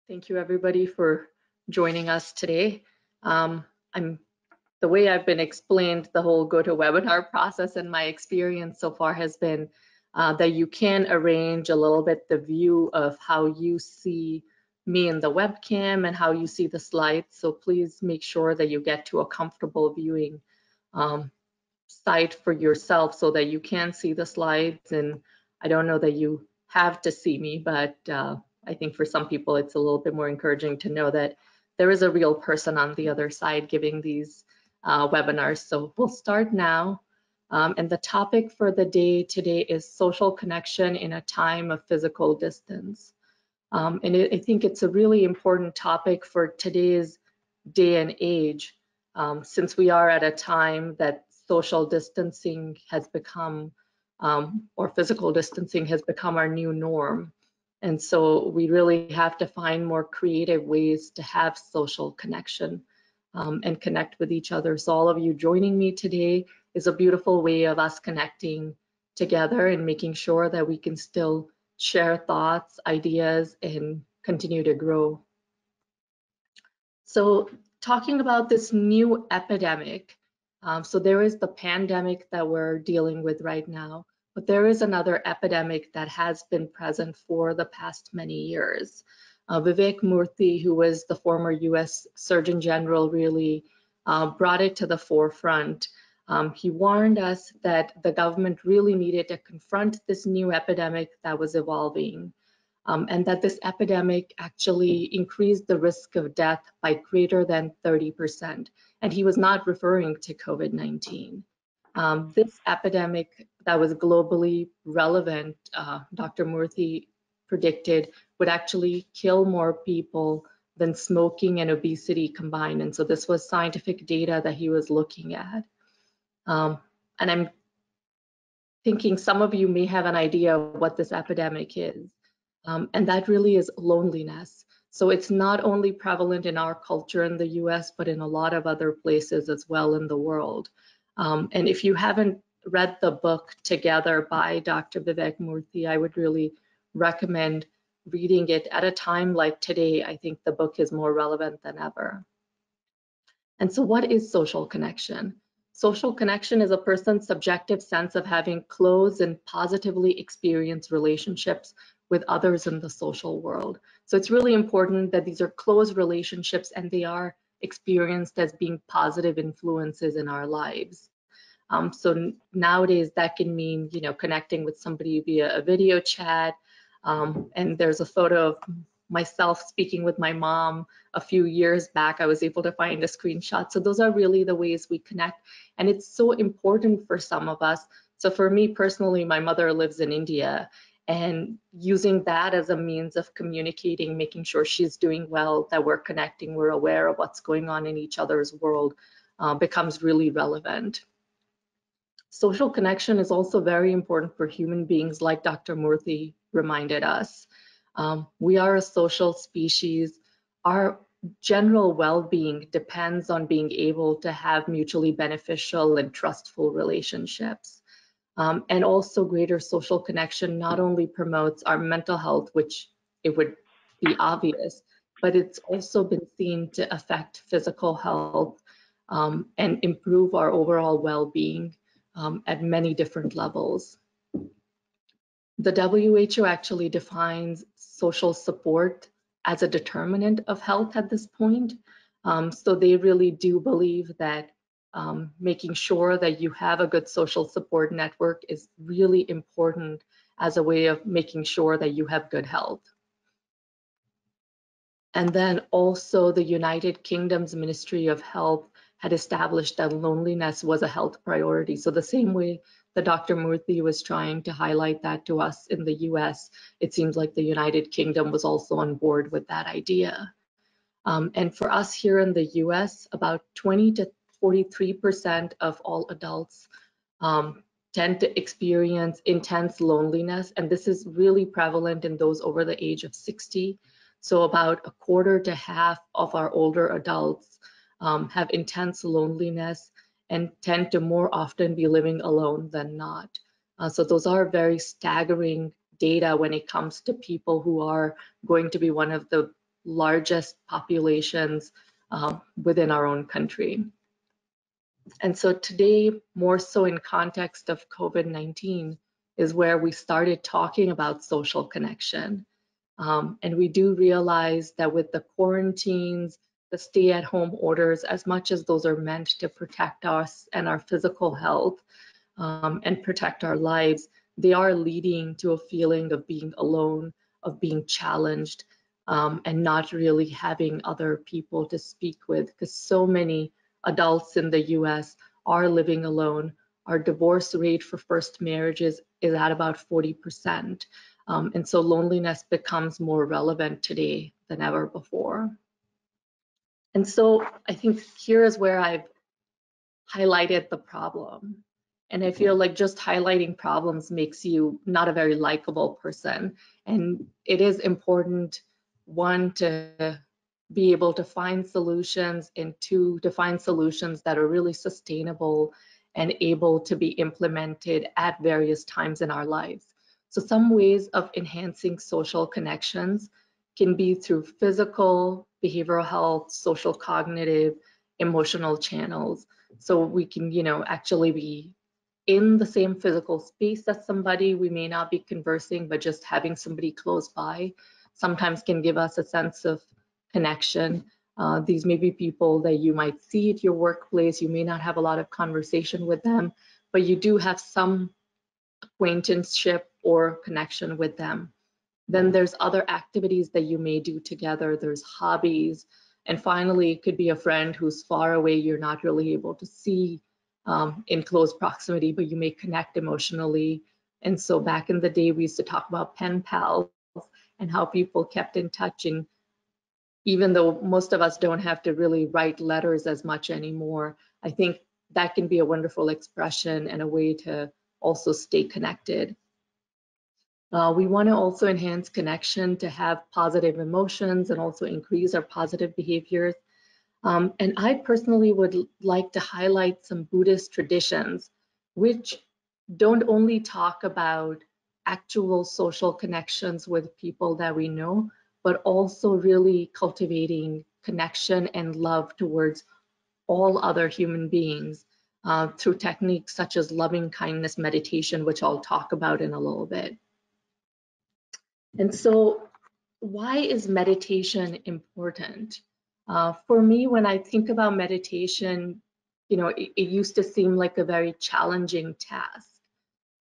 Thank you everybody for joining us today. The way I've been explained the whole GoToWebinar process and my experience so far has been that you can arrange a little bit the view of how you see me in the webcam and how you see the slides. So please make sure that you get to a comfortable viewing site for yourself so that you can see the slides. And I don't know that you have to see me, but I think for some people it's a little bit more encouraging to know that there is a real person on the other side giving these webinars. So we'll start now. And the topic for the day today is social connection in a time of physical distance. I think it's a really important topic for today's day and age, since we are at a time that social distancing has become, or physical distancing has become our new norm. And so we really have to find more creative ways to have social connection and connect with each other. So all of you joining me today is a beautiful way of us connecting together and making sure that we can still share thoughts, ideas, and continue to grow. So talking about this new epidemic, so there is the pandemic that we're dealing with right now, but there is another epidemic that has been present for the past many years. Vivek Murthy, who was the former US Surgeon General, really brought it to the forefront. He warned us that the government really needed to confront this new epidemic that was evolving. And that this epidemic actually increased the risk of death by greater than 30%. And he was not referring to COVID-19. This epidemic that was globally relevant, Dr. Murthy predicted, would actually kill more people than smoking and obesity combined. And so this was scientific data that he was looking at. And I'm thinking some of you may have an idea of what this epidemic is. And that really is loneliness. So it's not only prevalent in our culture in the US, but in a lot of other places as well in the world. And if you haven't read the book Together by Dr. Vivek Murthy, I would really recommend reading it at a time like today. I think the book is more relevant than ever. And so what is social connection? Social connection is a person's subjective sense of having close and positively experienced relationships with others in the social world. So it's really important that these are close relationships and they are experienced as being positive influences in our lives. So nowadays that can mean, connecting with somebody via a video chat. And there's a photo of myself speaking with my mom a few years back. I was able to find a screenshot. So those are really the ways we connect. And it's so important for some of us. So for me personally, my mother lives in India, and using that as a means of communicating, making sure she's doing well, that we're connecting, we're aware of what's going on in each other's world, becomes really relevant. Social connection is also very important for human beings, like Dr. Murthy reminded us. We are a social species. Our general well-being depends on being able to have mutually beneficial and trustful relationships. And also greater social connection not only promotes our mental health, which it would be obvious, but it's also been seen to affect physical health and improve our overall well-being at many different levels. The WHO actually defines social support as a determinant of health at this point. So they really do believe that making sure that you have a good social support network is really important as a way of making sure that you have good health. And then also the United Kingdom's Ministry of Health had established that loneliness was a health priority. So the same way that Dr. Murthy was trying to highlight that to us in the US, it seems like the United Kingdom was also on board with that idea. And for us here in the US, about 20 to 43% of all adults tend to experience intense loneliness, and this is really prevalent in those over the age of 60. So about a quarter to half of our older adults have intense loneliness and tend to more often be living alone than not. So those are very staggering data when it comes to people who are going to be one of the largest populations within our own country. And so today, more so in context of COVID-19, is where we started talking about social connection. And we do realize that with the quarantines, the stay-at-home orders, as much as those are meant to protect us and our physical health and protect our lives, they are leading to a feeling of being alone, of being challenged, and not really having other people to speak with, because so many adults in the US are living alone. Our divorce rate for first marriages is at about 40%. And so loneliness becomes more relevant today than ever before. And so I think here is where I've highlighted the problem. And I feel like just highlighting problems makes you not a very likable person. And it is important, one, to be able to find solutions, and two, to find solutions that are really sustainable and able to be implemented at various times in our lives. So some ways of enhancing social connections can be through physical, behavioral health, social, cognitive, emotional channels. So we can, actually be in the same physical space as somebody. We may not be conversing, but just having somebody close by sometimes can give us a sense of connection. These may be people that you might see at your workplace. You may not have a lot of conversation with them, but you do have some acquaintanceship or connection with them. Then there's other activities that you may do together. There's hobbies. And finally, it could be a friend who's far away, you're not really able to see in close proximity, but you may connect emotionally. And so back in the day, we used to talk about pen pals and how people kept in touch. And even though most of us don't have to really write letters as much anymore, I think that can be a wonderful expression and a way to also stay connected. We want to also enhance connection to have positive emotions and also increase our positive behaviors. And I personally would like to highlight some Buddhist traditions, which don't only talk about actual social connections with people that we know, but also really cultivating connection and love towards all other human beings through techniques such as loving kindness meditation, which I'll talk about in a little bit. And so why is meditation important? For me, when I think about meditation, it used to seem like a very challenging task.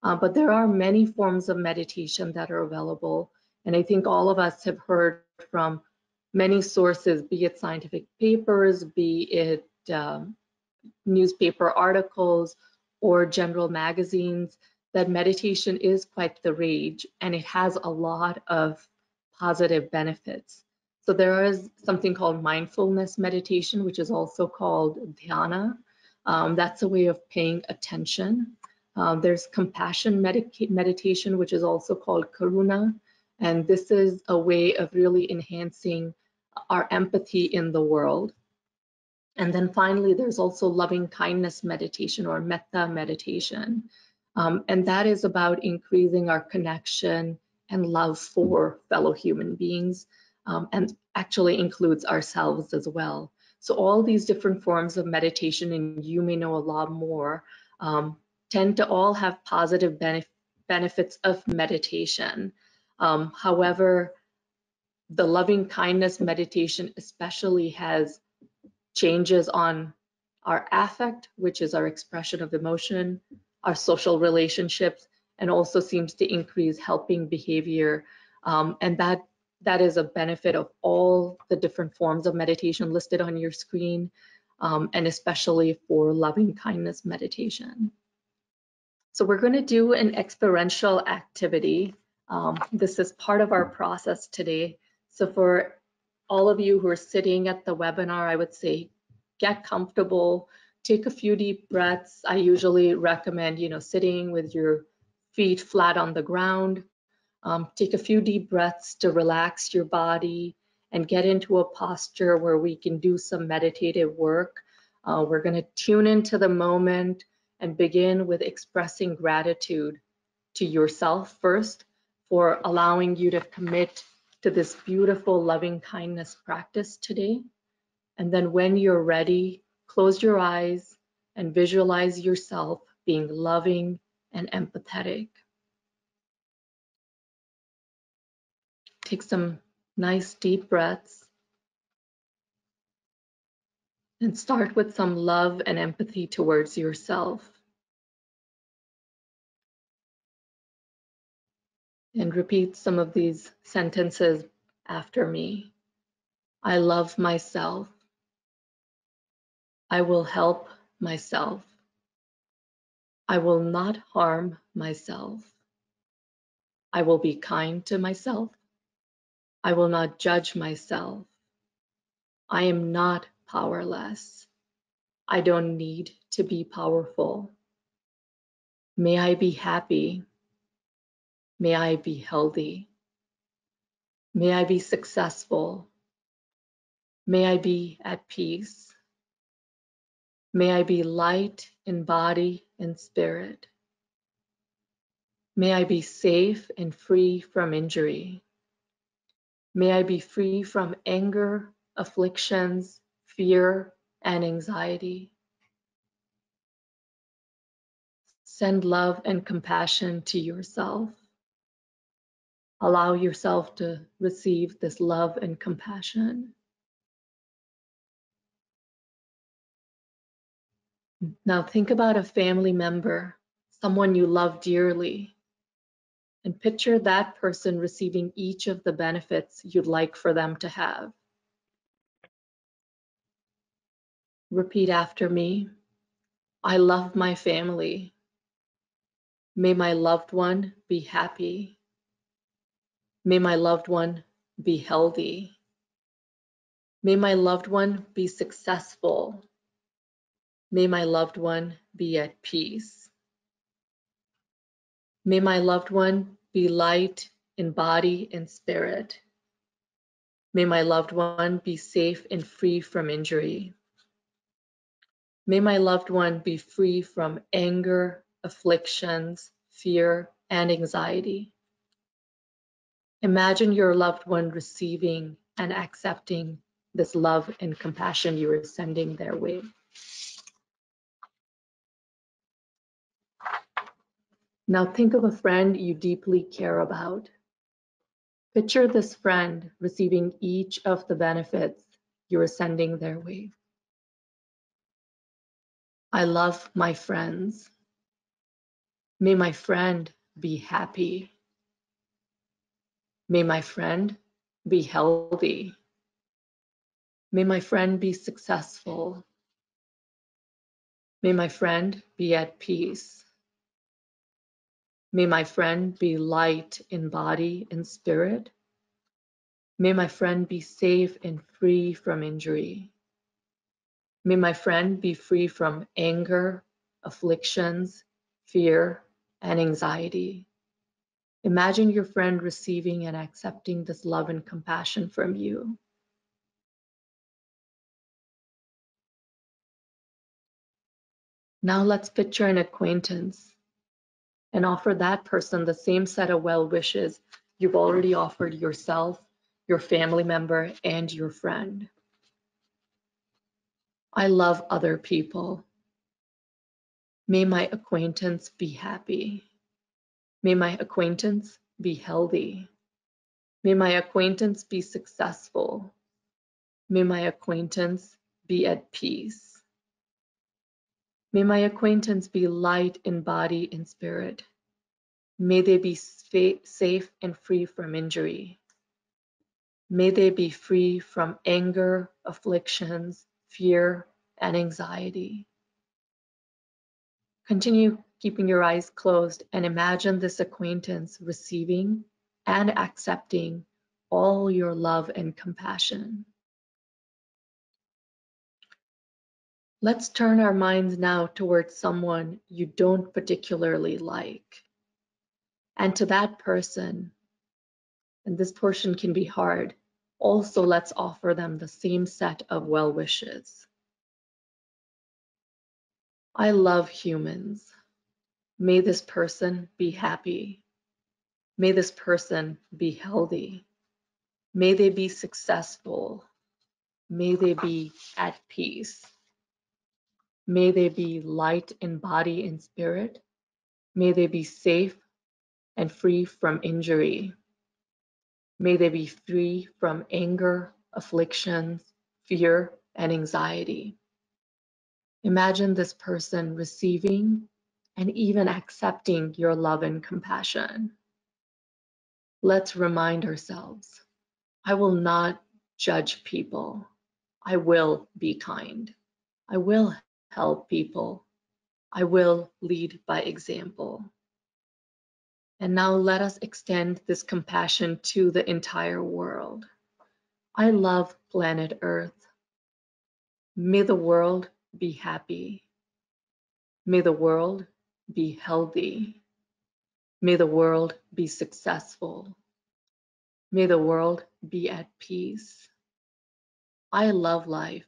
But there are many forms of meditation that are available. And I think all of us have heard from many sources, be it scientific papers, be it newspaper articles, or general magazines, that meditation is quite the rage, and it has a lot of positive benefits. So there is something called mindfulness meditation, which is also called dhyana. That's a way of paying attention. There's compassion meditation, which is also called karuna. And this is a way of really enhancing our empathy in the world. And then finally, there's also loving kindness meditation, or metta meditation. And that is about increasing our connection and love for fellow human beings, and actually includes ourselves as well. So all these different forms of meditation, and you may know a lot more, tend to all have positive benefits of meditation. However, the loving kindness meditation especially has changes on our affect, which is our expression of emotion, our social relationships, and also seems to increase helping behavior. And that is a benefit of all the different forms of meditation listed on your screen, and especially for loving kindness meditation. So we're going to do an experiential activity. This is part of our process today. So for all of you who are sitting at the webinar, I would say get comfortable, take a few deep breaths. I usually recommend, sitting with your feet flat on the ground. Take a few deep breaths to relax your body and get into a posture where we can do some meditative work. We're going to tune into the moment and begin with expressing gratitude to yourself first for allowing you to commit to this beautiful loving kindness practice today. And then when you're ready, close your eyes and visualize yourself being loving and empathetic. Take some nice deep breaths and start with some love and empathy towards yourself. And repeat some of these sentences after me. I love myself. I will help myself. I will not harm myself. I will be kind to myself. I will not judge myself. I am not powerless. I don't need to be powerful. May I be happy. May I be healthy. May I be successful. May I be at peace. May I be light in body and spirit. May I be safe and free from injury. May I be free from anger, afflictions, fear, and anxiety. Send love and compassion to yourself. Allow yourself to receive this love and compassion. Now think about a family member, someone you love dearly, and picture that person receiving each of the benefits you'd like for them to have. Repeat after me. I love my family. May my loved one be happy. May my loved one be healthy. May my loved one be successful. May my loved one be at peace. May my loved one be light in body and spirit. May my loved one be safe and free from injury. May my loved one be free from anger, afflictions, fear, and anxiety. Imagine your loved one receiving and accepting this love and compassion you are sending their way. Now think of a friend you deeply care about. Picture this friend receiving each of the benefits you are sending their way. I love my friends. May my friend be happy. May my friend be healthy. May my friend be successful. May my friend be at peace. May my friend be light in body and spirit. May my friend be safe and free from injury. May my friend be free from anger, afflictions, fear, and anxiety. Imagine your friend receiving and accepting this love and compassion from you. Now let's picture an acquaintance and offer that person the same set of well wishes you've already offered yourself, your family member, and your friend. I love other people. May my acquaintance be happy. May my acquaintance be healthy. May my acquaintance be successful. May my acquaintance be at peace. May my acquaintance be light in body and spirit. May they be safe and free from injury. May they be free from anger, afflictions, fear, and anxiety. Continue keeping your eyes closed and imagine this acquaintance receiving and accepting all your love and compassion. Let's turn our minds now towards someone you don't particularly like. And to that person, and this portion can be hard, also let's offer them the same set of well wishes. I love humans. May this person be happy. May this person be healthy. May they be successful. May they be at peace. May they be light in body and spirit. May they be safe and free from injury. May they be free from anger, afflictions, fear, and anxiety. Imagine this person receiving and even accepting your love and compassion. Let's remind ourselves, I will not judge people. I will be kind. I will help people. I will lead by example. And now let us extend this compassion to the entire world. I love planet Earth. May the world be happy. May the world be healthy. May the world be successful. May the world be at peace. I love life.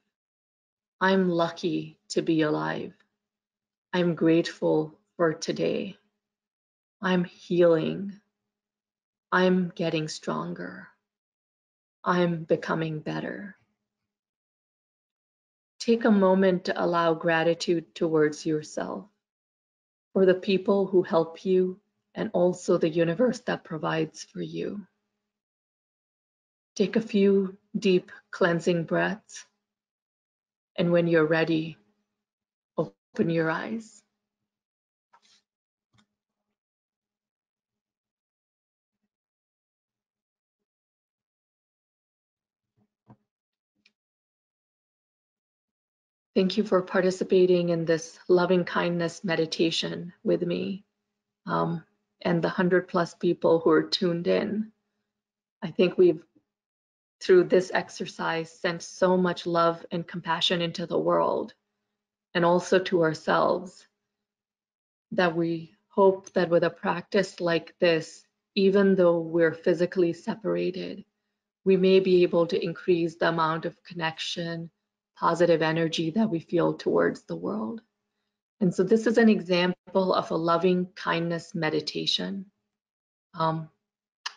I'm lucky to be alive. I'm grateful for today. I'm healing. I'm getting stronger. I'm becoming better. Take a moment to allow gratitude towards yourself, for the people who help you, and also the universe that provides for you. Take a few deep cleansing breaths, and when you're ready, open your eyes. Thank you for participating in this loving kindness meditation with me, and the 100+ people who are tuned in. I think we've, through this exercise, sent so much love and compassion into the world and also to ourselves, that we hope that with a practice like this, even though we're physically separated, we may be able to increase the amount of connection, positive energy that we feel towards the world. And so this is an example of a loving kindness meditation.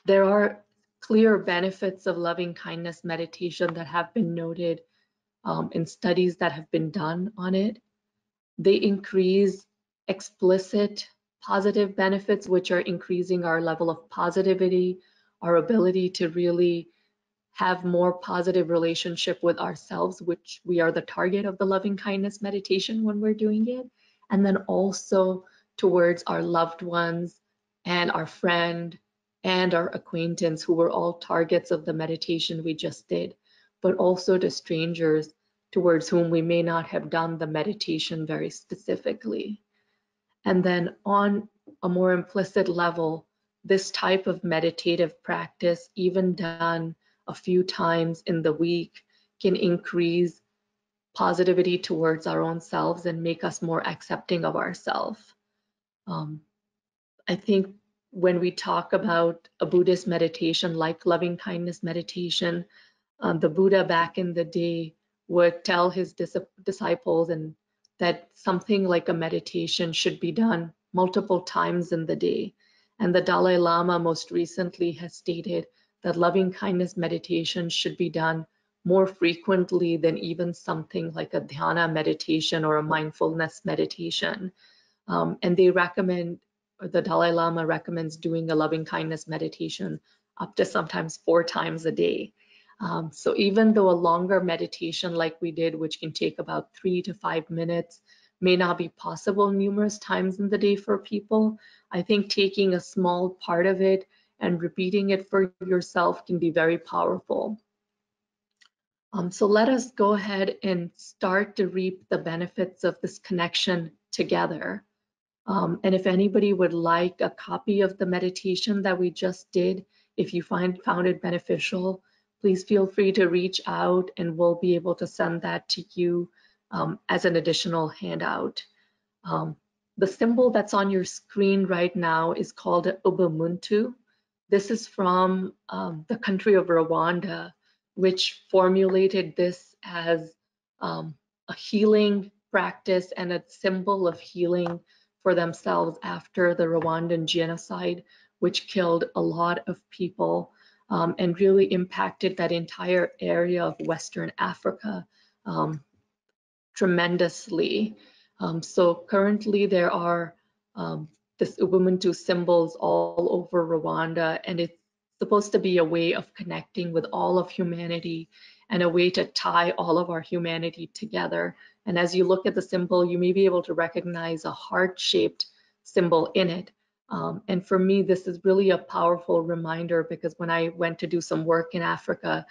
There are clear benefits of loving kindness meditation that have been noted in studies that have been done on it. They increase explicit positive benefits, which are increasing our level of positivity, our ability to really have more positive relationship with ourselves, which we are the target of the loving kindness meditation when we're doing it. And then also towards our loved ones and our friend and our acquaintance, who were all targets of the meditation we just did, but also to strangers towards whom we may not have done the meditation very specifically. And then on a more implicit level, this type of meditative practice, even done a few times in the week, can increase positivity towards our own selves and make us more accepting of ourselves. I think when we talk about a Buddhist meditation like loving kindness meditation, the Buddha back in the day would tell his disciples and that something like a meditation should be done multiple times in the day. And the Dalai Lama most recently has stated that loving kindness meditation should be done more frequently than even something like a dhyana meditation or a mindfulness meditation. And they recommend, or the Dalai Lama recommends, doing a loving kindness meditation up to sometimes 4 times a day. So even though a longer meditation like we did, which can take about 3 to 5 minutes, may not be possible numerous times in the day for people, I think taking a small part of it and repeating it for yourself can be very powerful. So let us go ahead and start to reap the benefits of this connection together. And if anybody would like a copy of the meditation that we just did, if you found it beneficial, please feel free to reach out and we'll be able to send that to you as an additional handout. The symbol that's on your screen right now is called Ubuntu. This is from the country of Rwanda, which formulated this as a healing practice and a symbol of healing for themselves after the Rwandan genocide, which killed a lot of people. and really impacted that entire area of Western Africa tremendously. So currently there are this Ubuntu symbols all over Rwanda, and it's supposed to be a way of connecting with all of humanity and a way to tie all of our humanity together. And as you look at the symbol, you may be able to recognize a heart-shaped symbol in it. And for me, this is really a powerful reminder, because when I went to do some work in Africa,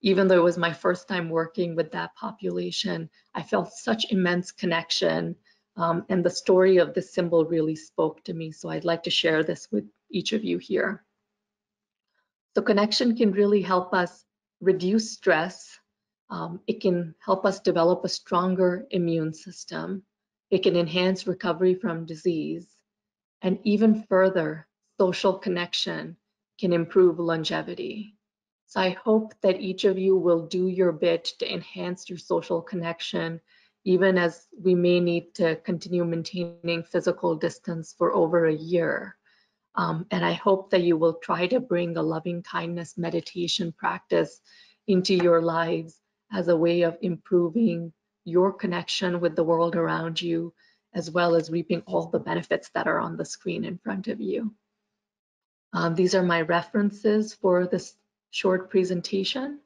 even though it was my first time working with that population, I felt such immense connection. And the story of this symbol really spoke to me. So I'd like to share this with each of you here. So connection can really help us reduce stress. It can help us develop a stronger immune system. It can enhance recovery from disease. And even further, social connection can improve longevity. So I hope that each of you will do your bit to enhance your social connection, even as we may need to continue maintaining physical distance for over a year. And I hope that you will try to bring a loving kindness meditation practice into your lives as a way of improving your connection with the world around you, as well as reaping all the benefits that are on the screen in front of you. These are my references for this short presentation.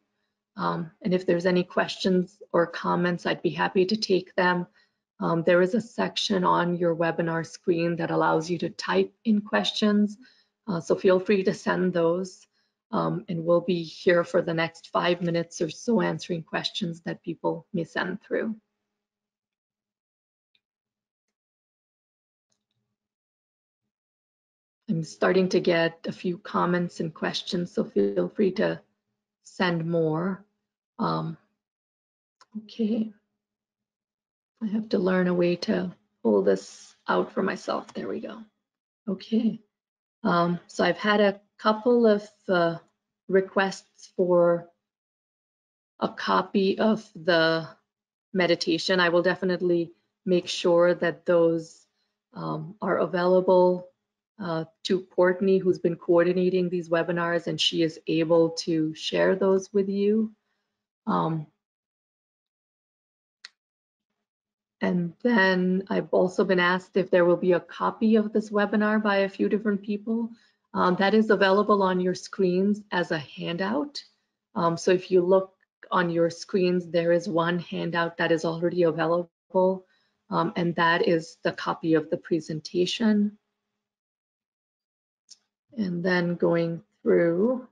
And if there's any questions or comments, I'd be happy to take them. There is a section on your webinar screen that allows you to type in questions. So feel free to send those. And we'll be here for the next 5 minutes or so answering questions that people may send through. I'm starting to get a few comments and questions, so feel free to send more. Okay. I have to learn a way to pull this out for myself. There we go. Okay. So I've had a couple of requests for a copy of the meditation. I will definitely make sure that those are available to Courtney, who's been coordinating these webinars, and she is able to share those with you. And then I've also been asked if there will be a copy of this webinar by a few different people. That is available on your screens as a handout. So if you look on your screens, there is one handout that is already available, and that is the copy of the presentation. And then going through,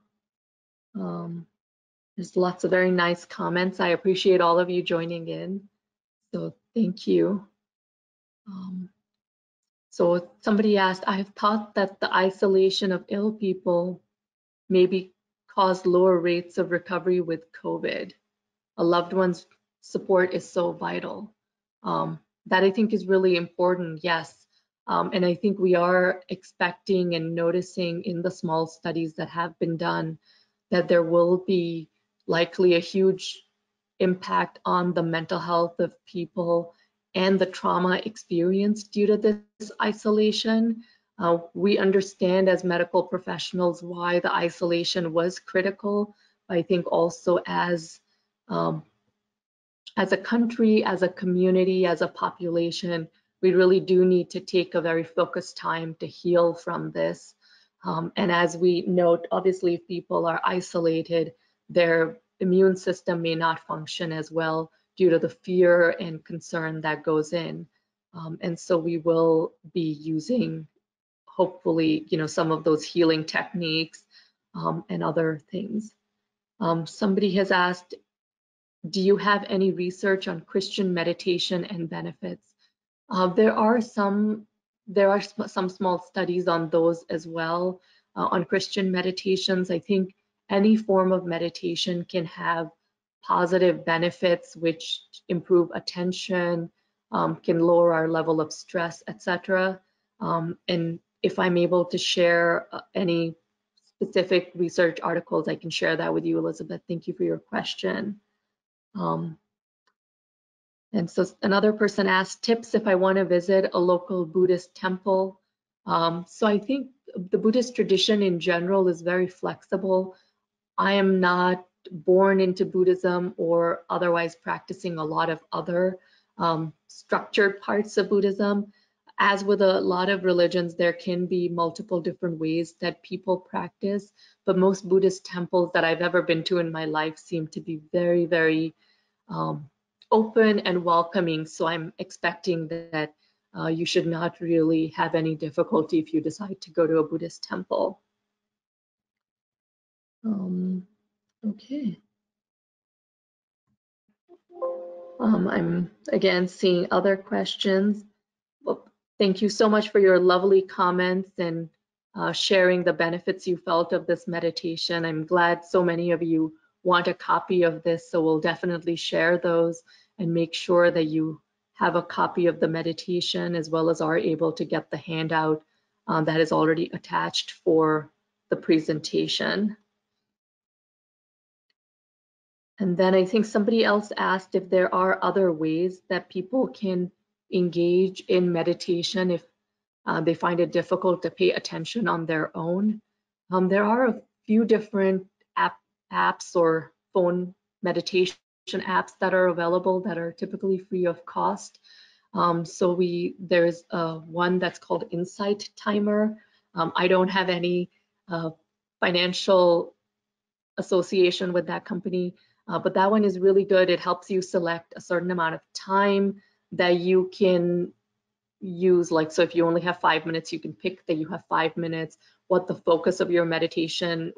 there's lots of very nice comments. I appreciate all of you joining in, so thank you. So somebody asked, I've thought that the isolation of ill people maybe cause lower rates of recovery with COVID. A loved one's support is so vital. That I think is really important, yes. And I think we are expecting and noticing in the small studies that have been done that there will be likely a huge impact on the mental health of people and the trauma experienced due to this isolation. We understand as medical professionals why the isolation was critical. I think also as a country, as a community, as a population, we really do need to take a very focused time to heal from this. And as we note, obviously, if people are isolated, their immune system may not function as well due to the fear and concern that goes in. And so we will be using, hopefully, some of those healing techniques and other things. Somebody has asked, do you have any research on Christian meditation and benefits? There are some small studies on those as well, on Christian meditations. I think any form of meditation can have positive benefits which improve attention, can lower our level of stress, etc. And if I'm able to share any specific research articles, I can share that with you, Elizabeth. Thank you for your question. And so another person asked tips if I want to visit a local Buddhist temple. So I think the Buddhist tradition in general is very flexible. I am not born into Buddhism or otherwise practicing a lot of other structured parts of Buddhism. As with a lot of religions, there can be multiple different ways that people practice, but most Buddhist temples that I've ever been to in my life seem to be very, very open and welcoming. So I'm expecting that you should not really have any difficulty if you decide to go to a Buddhist temple. Okay. I'm again seeing other questions. Well, thank you so much for your lovely comments and sharing the benefits you felt of this meditation. I'm glad so many of you want a copy of this, so we'll definitely share those and make sure that you have a copy of the meditation as well as are able to get the handout that is already attached for the presentation. And then I think somebody else asked if there are other ways that people can engage in meditation if they find it difficult to pay attention on their own. There are a few different apps or phone meditation apps that are available that are typically free of cost. There's one that's called Insight Timer. I don't have any financial association with that company, but that one is really good. It helps you select a certain amount of time that you can use. Like, so if you only have 5 minutes, you can pick that you have 5 minutes, what the focus of your meditation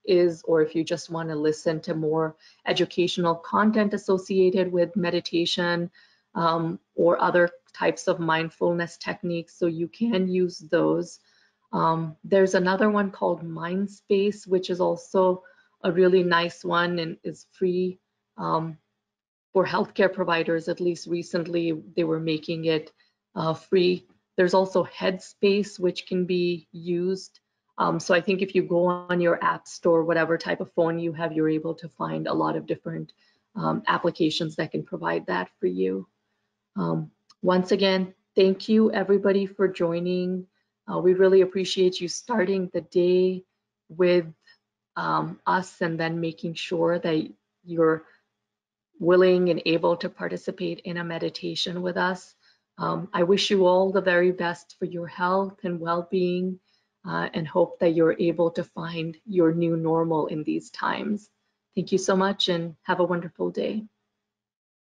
is, or if you just want to listen to more educational content associated with meditation or other types of mindfulness techniques, so you can use those. There's another one called Mindspace, which is also a really nice one and is free for healthcare providers. At least recently they were making it free. There's also Headspace, which can be used. So I think if you go on your app store, whatever type of phone you have, you're able to find a lot of different applications that can provide that for you. Once again, thank you everybody for joining. We really appreciate you starting the day with us and then making sure that you're willing and able to participate in a meditation with us. I wish you all the very best for your health and well-being and hope that you're able to find your new normal in these times. Thank you so much and have a wonderful day.